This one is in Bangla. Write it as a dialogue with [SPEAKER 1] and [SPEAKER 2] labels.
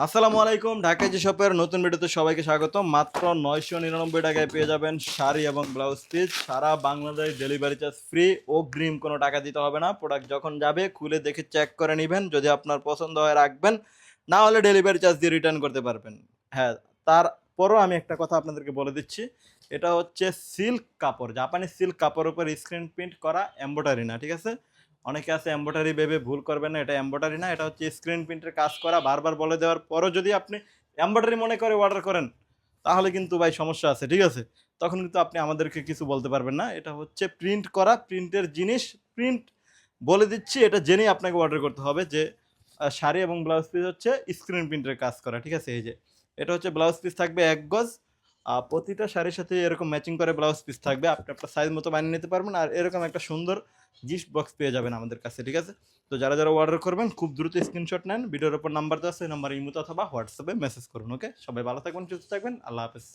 [SPEAKER 1] আসসালামু আলাইকুম, ঢাকা এজি শপের নতুন ভিডিওতে সবাইকে স্বাগতম। মাত্র 999 টাকায় পেয়ে যাবেন শাড়ি এবং ব্লাউজ পিস। সারা বাংলাদেশ ডেলিভারি চার্জ ফ্রি, অগ্রিম কোনো টাকা দিতে হবে না। প্রোডাক্ট যখন যাবে খুলে দেখে চেক করে নেবেন, যদি আপনার পছন্দ হয় রাখবেন, না হলে ডেলিভারি চার্জ দিয়ে রিটার্ন করতে পারবেন। হ্যাঁ, তারপরও আমি একটা কথা আপনাদেরকে বলে দিচ্ছি, এটা হচ্ছে সিল্ক কাপড়, জাপানি সিল্ক কাপড়ের উপর স্ক্রিন প্রিন্ট করা, এম্ব্রয়ডারি না, ঠিক আছে? অনেকে আছে এম্ব্রয়ডারি ভেবে ভুল করবেন না, এটা এম্ব্রয়ডারি না, এটা হচ্ছে স্ক্রিন প্রিন্টের কাজ করা। বারবার বলে দেওয়ার পরও যদি আপনি এম্ব্রয়ডারি মনে করে অর্ডার করেন, তাহলে কিন্তু ভাই সমস্যা আছে, ঠিক আছে? তখন কিন্তু আপনি আমাদেরকে কিছু বলতে পারবেন না। এটা হচ্ছে প্রিন্ট করা, প্রিন্টের জিনিস। প্রিন্ট বলে দিচ্ছি, এটা জেনেই আপনাকে অর্ডার করতে হবে যে শাড়ি এবং ব্লাউজ পিস হচ্ছে স্ক্রিন প্রিন্টের কাজ করা, ঠিক আছে? এই যে এটা হচ্ছে ব্লাউজ পিস, থাকবে 1 গজ। প্রতিটা শাড়ির সাথে এরকম ম্যাচিং করে ব্লাউজ পিস থাকবে, আপনি আপনার সাইজ মতো বানিয়ে নিতে পারবেন। আর এরকম একটা সুন্দর গিফট বক্স পেয়ে যাবেন আমাদের কাছে, ঠিক আছে? তো যারা যারা অর্ডার করবেন খুব দ্রুত স্ক্রিনশট নেন, ভিডিওর উপর নাম্বার দেওয়া আছে, এই নাম্বারে ইমো অথবা হোয়াটসঅ্যাপে মেসেজ করুন। ওকে, সবাই ভালো থাকবেন, সুস্থ থাকবেন, আল্লাহ হাফেজ।